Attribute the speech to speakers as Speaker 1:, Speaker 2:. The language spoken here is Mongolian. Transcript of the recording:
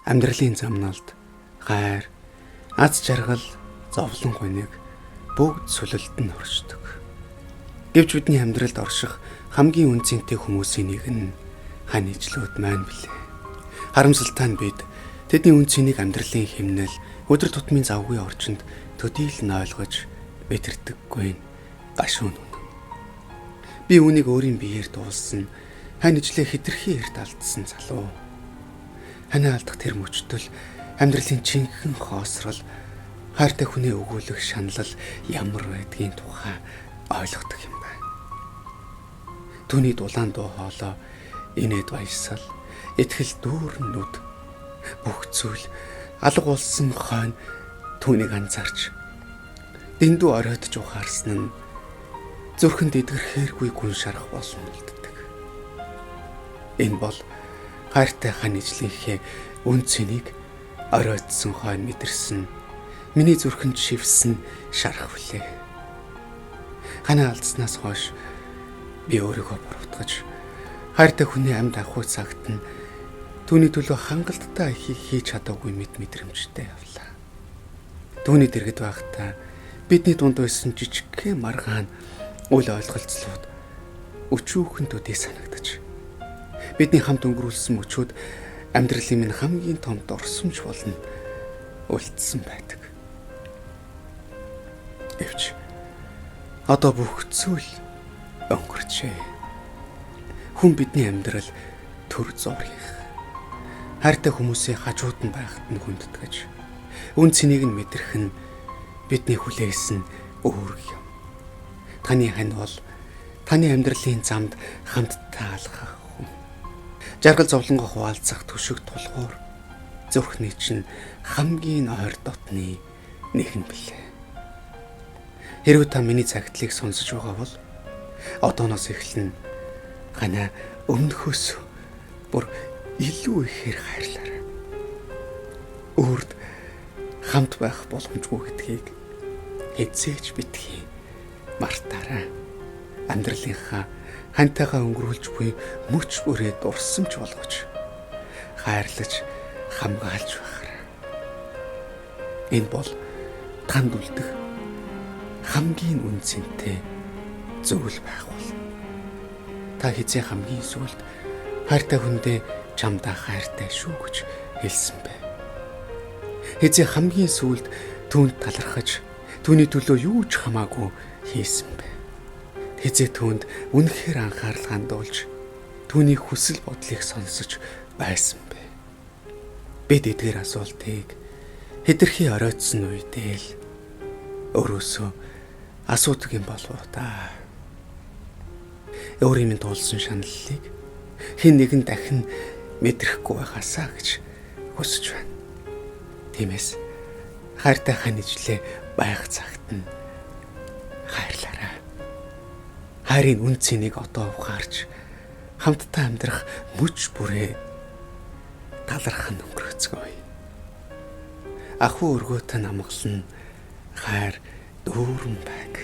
Speaker 1: Амьдралын замналд хайр, аз жаргал, зовлон гуниг бүгд сүлэлд нь оршдог. Гэвч бидний амьдралд орших хамгийн үнцэнтэй хүмүүсийн нэг нь хань ижлүүд маань билээ. Харамсалтай нь бид тэдний үнцнийг амьдралын хэмнэл, өдөр тутмын завгүй орчинд төдийл нь ойлгож мэдэрдэггүй гашуун үнэн. Би үүнийг өөрийн биеэр дуулсан хань ижлээ хэтэрхий эрт алдсан залуу. Хань алдах тэр мөчтөл амьдралын чинхэн хоосрол, хайртай хүний өгүүлэх шаналл ямар байдгийн тухай ойлгодог юм байна. Түүний дулаан дуу хоолой, инээд баясгал, итгэл дүүрнүүд бүх зүйл алга болсон хойно түүнийг анзаарч дэндүү оройтж ухаарсан нь зүрхэнд эдгэрхээргүй гүн шарах болно үлддэг. Энэ бол хайртай хань ижлийнхээ үн цэнийг оройтсон хойно мэдэрсэн миний зүрхэнд шивсэн шарах хүлээ. Хана алдснаас хойш би өөрийгөө буруутгаж хайртай хүний амьд авах цагт нь түүний төлөө хангалттай хийж чадаагүй мэдрэмжтэй явлаа. Түүний дэргэд байхдаа бидний дунд байсан жижигхэн маргаан үл ойлголцлууд өчүүхэн төдий санагдаж бидний хамт өнгөрүүлсэн мөчүүд амьдралын минь хамгийн том дурсамж болно үлдсэн байдаг. Эвч одоо бүх зүйл өнгөрчээ. Хүн бидний амьдрал төр зургих. Хайртай хүмүүсийн хажууд нь байхад нь хүндэтгэж, үн цэнийг нь мэдрэх нь бидний хүлээсэн үүрэг юм. Таны хань бол таны амьдралын замд хамтдаа алхах хүн. Жаргал зовлонгоо хуваалцах түшиг тулгуур зүрхний чинь хамгийн ойр дотны нэгэн билээ. Хэрвээ та миний цагтлыг сонсож байгаа бол одооноос эхлэн хана өмнөхөөс бүр илүү ихээр хайрлаарай. Үрд хамт байх боломжгүй гэдгийг хэзээж битгий мартаарай. Амьдралынхаа хантайгаа өнгөрүүлж буй мөч бүрээ дурсамж болгож хайрлаж хамгаалж байхаарай. Энэ бол танд үлдэх хамгийн үнцэнтэй зүйл байх бол. Та хэзээ хамгийн сүүлд хайртай хүндээ чамдаа хайртай шүү гэж хэлсэн бэ? Хэзээ хамгийн сүүлд түүнд талархаж түүний төлөө юу ч хамаагүй хийсэн бэ? Хэзээ түүнд үнэхээр анхаарал хандуулж түүний хүсэл бодлыг сонсож байсан бэ? Бид эдгээр асуултыг хэтэрхий оройтсон үедээ л өөрөөсөө асуудаг юм болов уу та? Өөрийн минь туулсан шаналлыг хэн нэгэн дахин мэдрэхгүй байгаасаа гэж хүсэж байна. Тиймээс хайртай хань ижлээ байх цагт нь хайрлаарай. Хайрын үн цэнийг одоо ухаарч хамтдаа амьдрах мөч бүрээ талархан өнгөрөөцгөөе. Ахуй өргөөтэй намглан хайр дүүрэн байг.